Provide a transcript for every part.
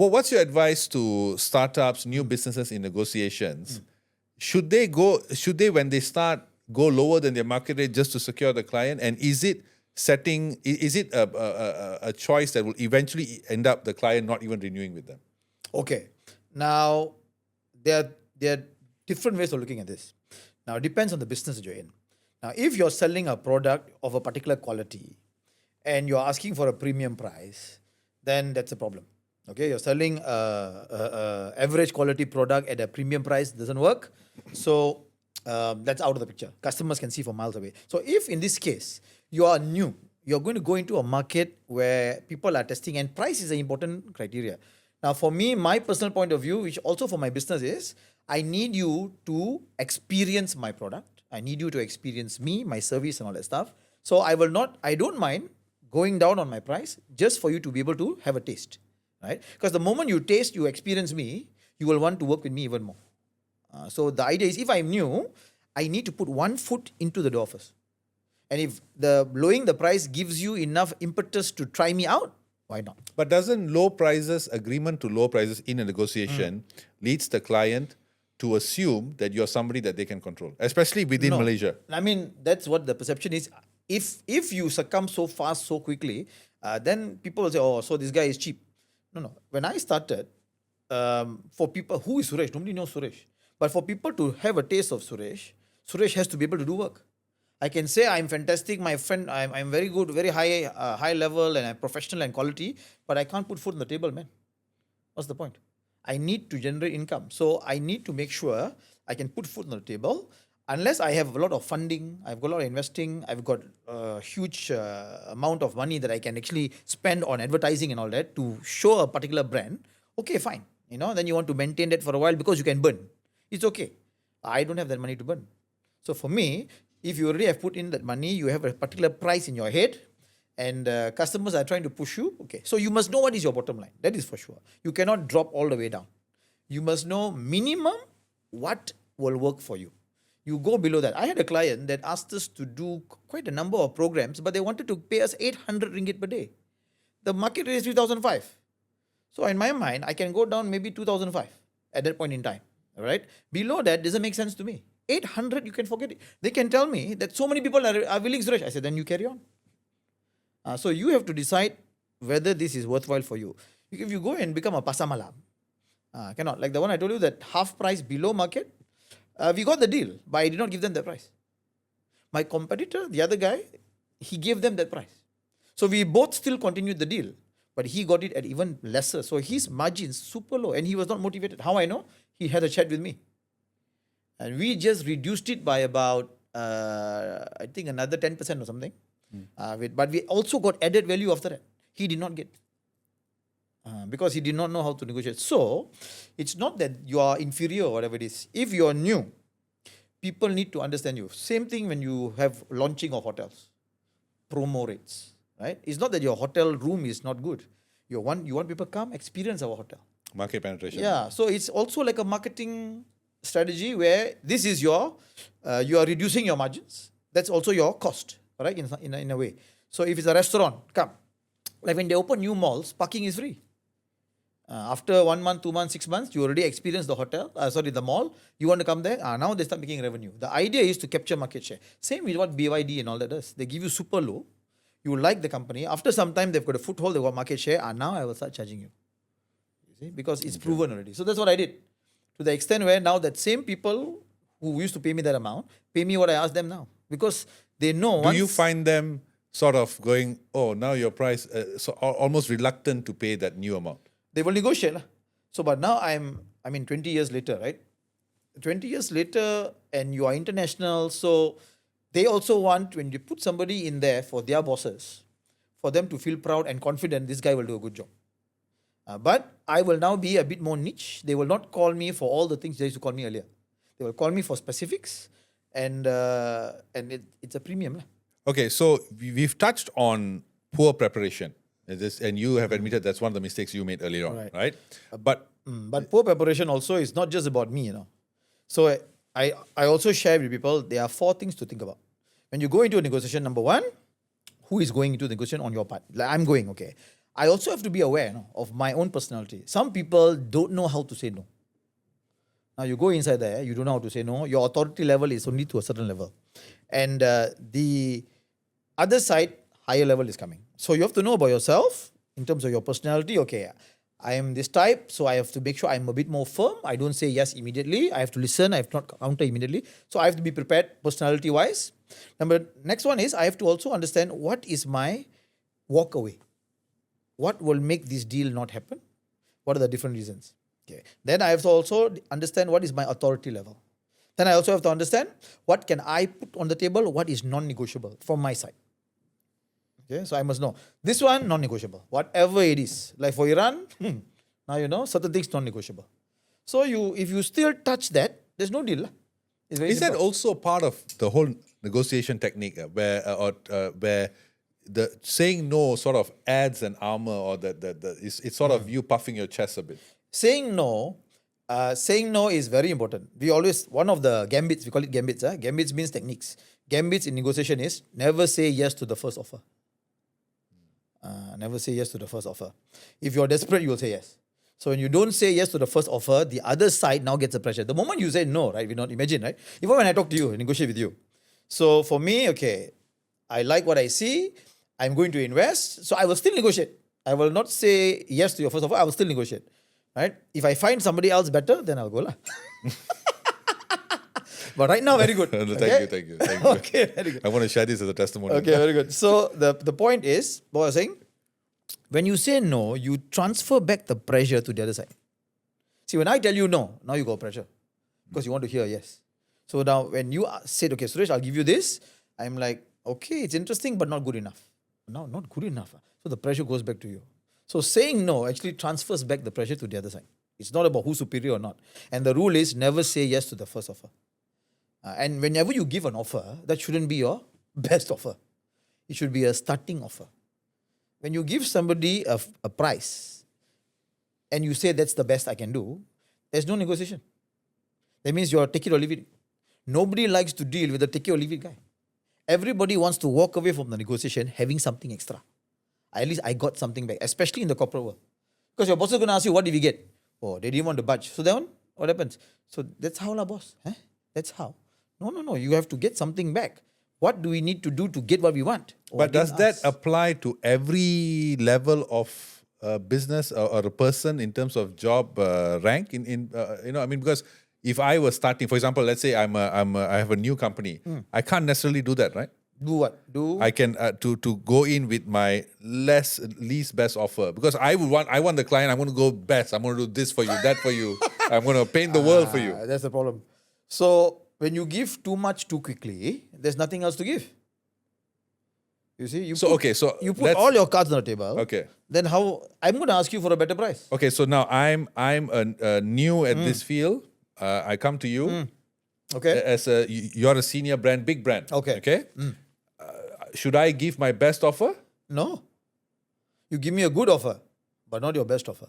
what's your advice to startups, new businesses in negotiations? Should they, when they start, go lower than their market rate just to secure the client? And is it a choice that will eventually end up the client not even renewing with them? Okay. Now, there are different ways of looking at this. Now, it depends on the business that you're in. Now, if you're selling a product of a particular quality and you're asking for a premium price, then that's a problem. Okay, you're selling a average quality product at a premium price, doesn't work. So that's out of the picture. Customers can see from miles away. So if in this case you are new, you're going to go into a market where people are testing, and price is an important criteria. Now, for me, my personal point of view, which also for my business is, I need you to experience my product. I need you to experience me, my service, and all that stuff. So I don't mind going down on my price just for you to be able to have a taste, right? Because the moment you taste, you experience me, you will want to work with me even more. So the idea is, if I'm new, I need to put one foot into the door first. And if lowering the price gives you enough impetus to try me out, why not? But doesn't agreement to low prices in a negotiation leads the client to assume that you're somebody that they can control, especially within Malaysia? I mean, that's what the perception is. If you succumb so fast, so quickly, then people will say, oh, so this guy is cheap. No. When I started, for people, who is Suresh? Nobody knows Suresh. But for people to have a taste of Suresh has to be able to do work. I can say I'm fantastic, my friend, I'm very good, very high level, and I'm professional and quality, but I can't put food on the table, man. What's the point? I need to generate income. So I need to make sure I can put food on the table. Unless I have a lot of funding, I've got a lot of investing, I've got a huge amount of money that I can actually spend on advertising and all that to show a particular brand, okay, fine. Then you want to maintain that for a while because you can burn. It's okay. I don't have that money to burn. So for me, if you already have put in that money, you have a particular price in your head, and customers are trying to push you, okay. So you must know what is your bottom line. That is for sure. You cannot drop all the way down. You must know minimum what will work for you. You go below that. I had a client that asked us to do quite a number of programs, but they wanted to pay us 800 ringgit per day. The market rate is 3,005. So in my mind, I can go down maybe 2,005 at that point in time. All right. Below that doesn't make sense to me. 800, you can forget it. They can tell me that so many people are willing, Suresh. I said, then you carry on. So you have to decide whether this is worthwhile for you. If you go and become a pasar malam, cannot. Like the one I told you, that half price below market, we got the deal, but I did not give them that price. My competitor, the other guy, he gave them that price. So we both still continued the deal, but he got it at even lesser. So his margins super low, and he was not motivated. How I know? He had a chat with me. And we just reduced it by about, I think, another 10% or something. But we also got added value after that. He did not get. Because he did not know how to negotiate. So, it's not that you are inferior or whatever it is. If you are new, people need to understand you. Same thing when you have launching of hotels. Promo rates. Right? It's not that your hotel room is not good. You want people to come experience our hotel. Market penetration. Yeah. So, it's also like a marketing strategy where this is you are reducing your margins. That's also your cost, right? In a way. So if it's a restaurant, come. Like when they open new malls, parking is free. After 1 month, 2 months, 6 months, you already experienced the mall. You want to come there? Now they start making revenue. The idea is to capture market share. Same with what BYD and all that does. They give you super low. You like the company. After some time, they've got a foothold. They've got market share. Now I will start charging you. You see? Because it's proven already. So that's what I did. To the extent where now that same people who used to pay me that amount, pay me what I ask them now. Because they know. Do you find them sort of going, oh, now your price, so almost reluctant to pay that new amount? They will negotiate. So, but now 20 years later, right? 20 years later, and you are international. So, they also want, when you put somebody in there for their bosses, for them to feel proud and confident, this guy will do a good job. But I will now be a bit more niche. They will not call me for all the things they used to call me earlier. They will call me for specifics, and it's a premium. Okay, so we've touched on poor preparation. And you have admitted that's one of the mistakes you made earlier on, right? But poor preparation also is not just about me, So I also share with people, there are 4 things to think about. When you go into a negotiation, number 1, who is going into the negotiation on your part? Like I'm going, okay. I also have to be aware of my own personality. Some people don't know how to say no. Now you go inside there, you don't know how to say no. Your authority level is only to a certain level. And the other side, higher level is coming. So you have to know about yourself in terms of your personality. Okay, I am this type, so I have to make sure I'm a bit more firm. I don't say yes immediately. I have to listen. I have to not counter immediately. So I have to be prepared personality-wise. Next one is I have to also understand what is my walk away. What will make this deal not happen? What are the different reasons? Okay. Then I have to also understand what is my authority level. Then I also have to understand what can I put on the table, what is non-negotiable from my side. Okay, so I must know. This one, non-negotiable. Whatever it is. Like for Iran, now you know, certain things non-negotiable. So if you still touch that, there's no deal. It's very Is that simple. also part of the whole negotiation technique where the saying no sort of adds an armor, or it's sort of you puffing your chest a bit? Saying no is very important. We always, one of the gambits, we call it gambits. Gambits means techniques. Gambits in negotiation is never say yes to the first offer. Never say yes to the first offer. If you're desperate, you will say yes. So when you don't say yes to the first offer, the other side now gets the pressure. The moment you say no, right? We not imagine, right? Even when I talk to you, negotiate with you. So for me, okay, I like what I see. I'm going to invest. So I will still negotiate. I will not say yes to your first offer. I will still negotiate. Right? If I find somebody else better, then I'll go lah. But right now, very good. Thank you. Okay, very good. I want to share this as a testimony. Okay, very good. So the point is, what I was saying, when you say no, you transfer back the pressure to the other side. See, when I tell you no, now you got pressure because you want to hear yes. So now when you said, okay, Suresh, I'll give you this, I'm like, okay, it's interesting, but not good enough. No, not good enough. So the pressure goes back to you. So saying no actually transfers back the pressure to the other side. It's not about who's superior or not. And the rule is never say yes to the first offer. And whenever you give an offer, that shouldn't be your best offer. It should be a starting offer. When you give somebody a price and you say that's the best I can do, there's no negotiation. That means you're take it or leave it. Nobody likes to deal with a take it or leave it guy. Everybody wants to walk away from the negotiation having something extra. At least I got something back, especially in the corporate world. Because your boss is going to ask you, what did we get? Oh, they didn't want to budge. So then what happens? So that's how, boss. That's how. No. You have to get something back. What do we need to do to get what we want? But does that apply to every level of business or a person in terms of job rank? Because if I was starting, for example, let's say I have a new company, I can't necessarily do that, right? Do what? I can to go in with my least best offer, because I want the client. I'm going to go best. I'm going to do this for you, that for you. I'm going to paint the world for you. That's the problem. So when you give too much too quickly, there's nothing else to give. You see, you put all your cards on the table. Okay. Then how? I'm going to ask you for a better price. Okay, so now I'm new at this field. I come to you. Okay. You're a senior brand, big brand. Okay. Okay. Should I give my best offer? No. You give me a good offer, but not your best offer.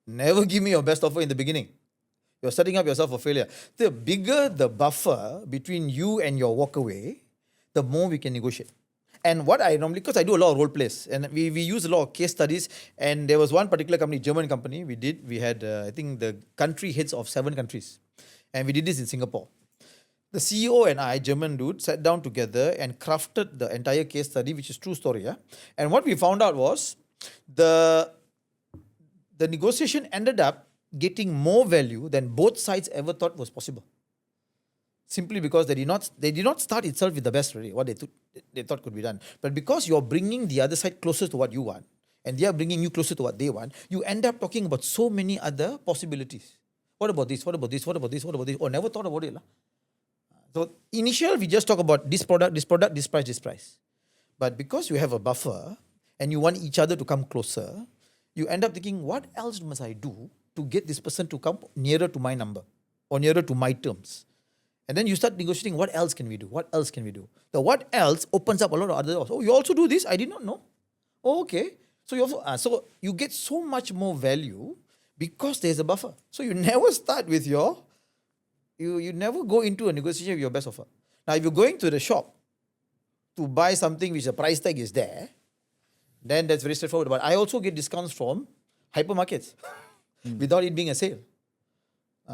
Never give me your best offer in the beginning. You're setting up yourself for failure. The bigger the buffer between you and your walkaway, the more we can negotiate. And what I normally, because I do a lot of role plays, and we use a lot of case studies, and there was one particular company, German company, we had, I think, the country heads of 7 countries. And we did this in Singapore. The CEO and I, German dude, sat down together and crafted the entire case study, which is true story. And what we found out was the negotiation ended up getting more value than both sides ever thought was possible. Simply because they did not start itself with the best, really, what they thought could be done. But because you're bringing the other side closer to what you want, and they are bringing you closer to what they want, you end up talking about so many other possibilities. What about this? What about this? What about this? What about this? Oh, never thought about it. So initial, we just talk about this product, this price, this price. But because you have a buffer and you want each other to come closer, you end up thinking, what else must I do to get this person to come nearer to my number or nearer to my terms? And then you start negotiating, what else can we do? What else can we do? The what else opens up a lot of other doors. Oh, you also do this? I did not know. Oh, okay. So you get so much more value because there's a buffer. So you never start with you never go into a negotiation with your best offer. Now, if you're going to the shop to buy something which the price tag is there, then that's very straightforward. But I also get discounts from hypermarkets without it being a sale.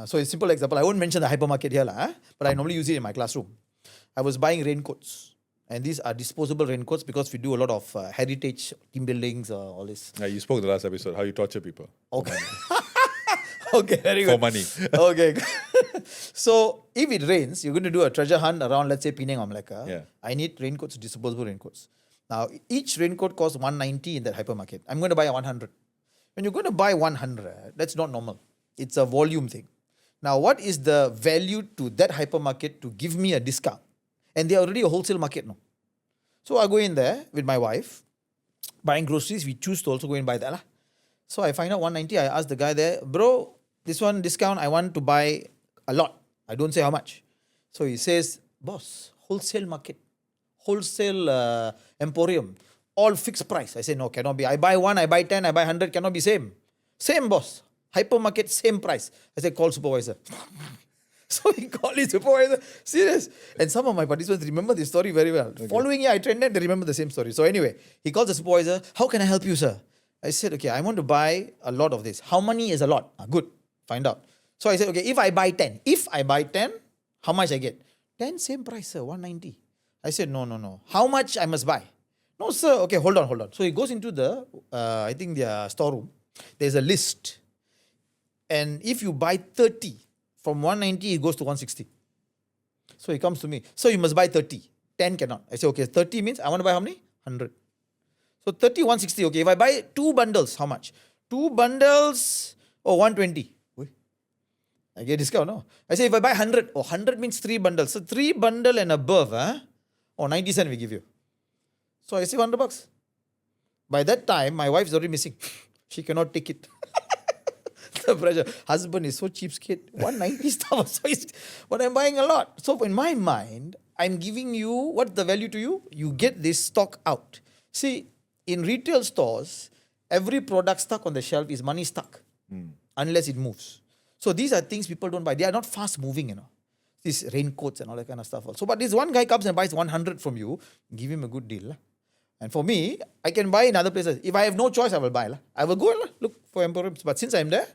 So a simple example, I won't mention the hypermarket here, but I normally use it in my classroom. I was buying raincoats. And these are disposable raincoats because we do a lot of heritage team buildings, all this. Yeah, you spoke the last episode how you torture people Okay. Okay, very good. for money. Okay. So if it rains, you're going to do a treasure hunt around, let's say, Penang or Malacca. Yeah. I need raincoats, disposable raincoats. Now, each raincoat costs 190 in that hypermarket. I'm going to buy 100. When you're going to buy 100, that's not normal. It's a volume thing. Now, what is the value to that hypermarket to give me a discount? And they're already a wholesale market now. So I go in there with my wife, buying groceries. We choose to also go and buy that. Lah. So I find out 190. I ask the guy there, bro, this one discount, I want to buy a lot. I don't say how much. So he says, boss, wholesale market, wholesale emporium, all fixed price. I say, no, cannot be. I buy 1, I buy 10, I buy 100, cannot be same. Same, boss. Hypermarket, same price. I say, call supervisor. So he called his supervisor. Serious. And some of my participants remember this story very well. Okay. Following year, I trained them, they remember the same story. So anyway, he calls the supervisor. How can I help you, sir? I said, okay, I want to buy a lot of this. How many is a lot? Good. Find out. So I said, okay, if I buy 10, how much I get? 10, same price, sir, 190. I said, no. How much I must buy? No, sir. Okay, hold on. So he goes into the, I think their storeroom. There's a list. And if you buy 30, from 190, it goes to 160. So he comes to me. So you must buy 30. 10 cannot. I say, okay, 30 means I want to buy how many? 100. So 30, 160. Okay, if I buy 2 bundles, how much? 2 bundles, 120. I get discount, no? I say, if I buy 100, 100 means 3 bundles. So 3 bundle and above, 90 cents we give you. So I say $100. By that time, my wife is already missing. She cannot take it. The pressure. Husband is so cheapskate. 190 stuff. But I'm buying a lot. So in my mind, I'm giving you, what's the value to you? You get this stock out. See, in retail stores, every product stuck on the shelf is money stuck. Unless it moves. So these are things people don't buy. They are not fast moving, These raincoats and all that kind of stuff also. But this one guy comes and buys 100 from you, give him a good deal. And for me, I can buy in other places. If I have no choice, I will buy. I will go and look for emporiums. But since I'm there,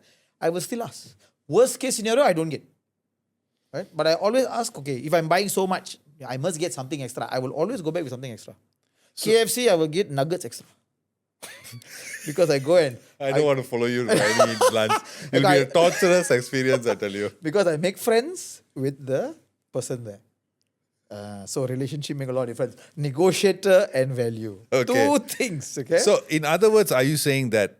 I will still ask. Worst case scenario, I don't get. Right? But I always ask, okay, if I'm buying so much, I must get something extra. I will always go back with something extra. So, KFC, I will get nuggets extra. Because I go and... I don't want to follow you to any lunch. It will be a torturous experience, I tell you. Because I make friends with the person there. So relationship make a lot of difference. Negotiator and value. Okay. 2 things, okay? So in other words, are you saying that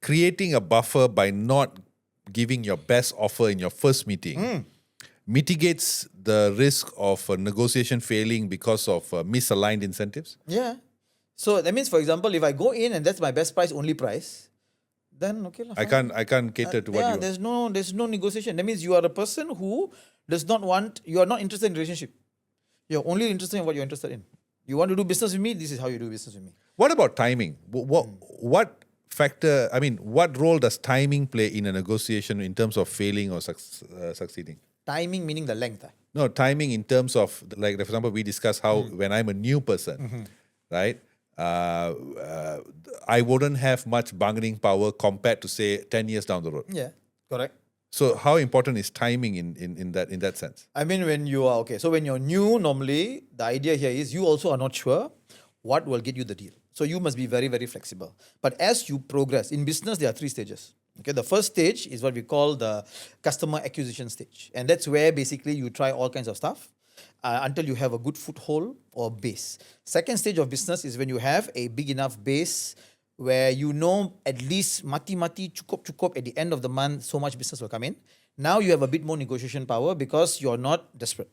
creating a buffer by not giving your best offer in your first meeting mitigates the risk of a negotiation failing because of misaligned incentives? Yeah. So that means, for example, if I go in and that's my best price, only price, then okay. I can't cater to what you want. There's no negotiation. That means you are a person who does not want, you are not interested in relationship. You're only interested in what you're interested in. You want to do business with me, this is how you do business with me. What about timing? What factor, what role does timing play in a negotiation in terms of failing or succeeding? Timing meaning the length. No, timing in terms of, like, for example, we discussed how when I'm a new person, right, I wouldn't have much bargaining power compared to, say, 10 years down the road. Yeah, correct. So how important is timing in that sense? When you are, so when you're new, normally, the idea here is you also are not sure what will get you the deal. So you must be very, very flexible. But as you progress, in business, there are 3 stages. Okay, the first stage is what we call the customer acquisition stage. And that's where basically you try all kinds of stuff until you have a good foothold or base. Second stage of business is when you have a big enough base where you know at least mati-mati, cukup at the end of the month, so much business will come in. Now you have a bit more negotiation power because you're not desperate.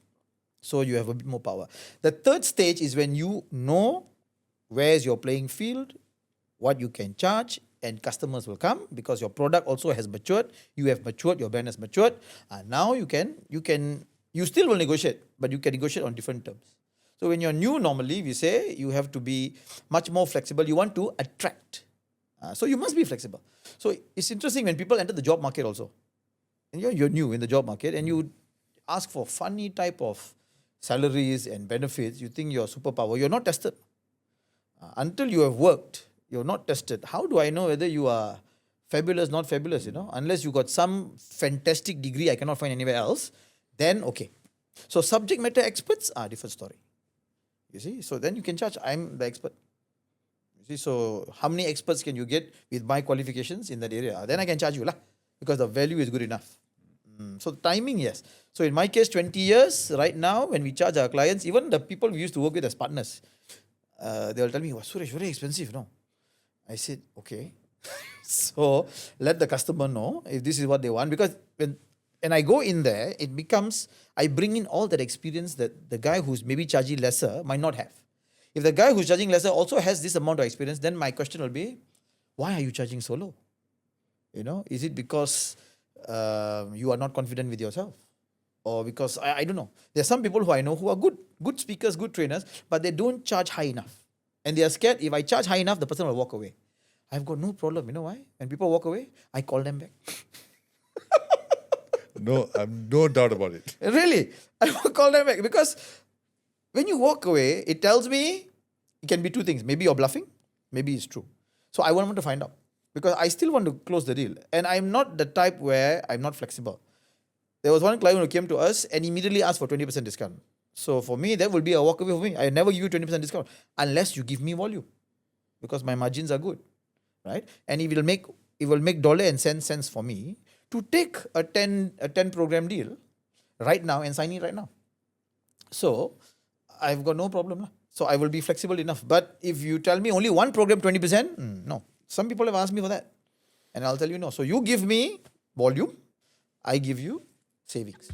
So you have a bit more power. The third stage is when you know where's your playing field, what you can charge, and customers will come because your product also has matured. You have matured, your brand has matured. Now you still will negotiate, but you can negotiate on different terms. So when you're new, normally we say you have to be much more flexible. You want to attract. So you must be flexible. So it's interesting when people enter the job market also. And you're new in the job market and you ask for funny type of salaries and benefits. You think you're superpower. You're not tested. Until you have worked, You're not tested. How do I know whether you are fabulous, not fabulous, unless you got some fantastic degree I cannot find anywhere else, then okay. So subject matter experts are a different story. You see, so then you can charge, I'm the expert. You see, so how many experts can you get with my qualifications in that area? Then I can charge you lah, because the value is good enough. So the timing, yes. So in my case, 20 years right now, when we charge our clients, even the people we used to work with as partners, they'll tell me, "Wow, Suresh, very expensive, no?" I said, okay. So let the customer know if this is what they want, because when I go in there, it becomes, I bring in all that experience that the guy who's maybe charging lesser might not have. If the guy who's charging lesser also has this amount of experience, then my question will be, why are you charging so low? Is it because you are not confident with yourself? Or because, I don't know. There are some people who I know who are good speakers, good trainers, but they don't charge high enough. And they are scared, if I charge high enough, the person will walk away. I've got no problem. You know why? When people walk away, I call them back. No, no doubt about it. Really, I will call them back, because when you walk away, it tells me it can be two things. Maybe you're bluffing, maybe it's true. So I want to find out, because I still want to close the deal. And I'm not the type where I'm not flexible. There was one client who came to us and immediately asked for 20% discount. So for me, that will be a walk away for me. I never give you 20% discount unless you give me volume, because my margins are good, right? And it will make dollar and cents for me to take a 10 program deal right now and sign it right now. So I've got no problem lah. So I will be flexible enough. But if you tell me only one program 20%, no. Some people have asked me for that, and I'll tell you no. So you give me volume, I give you savings.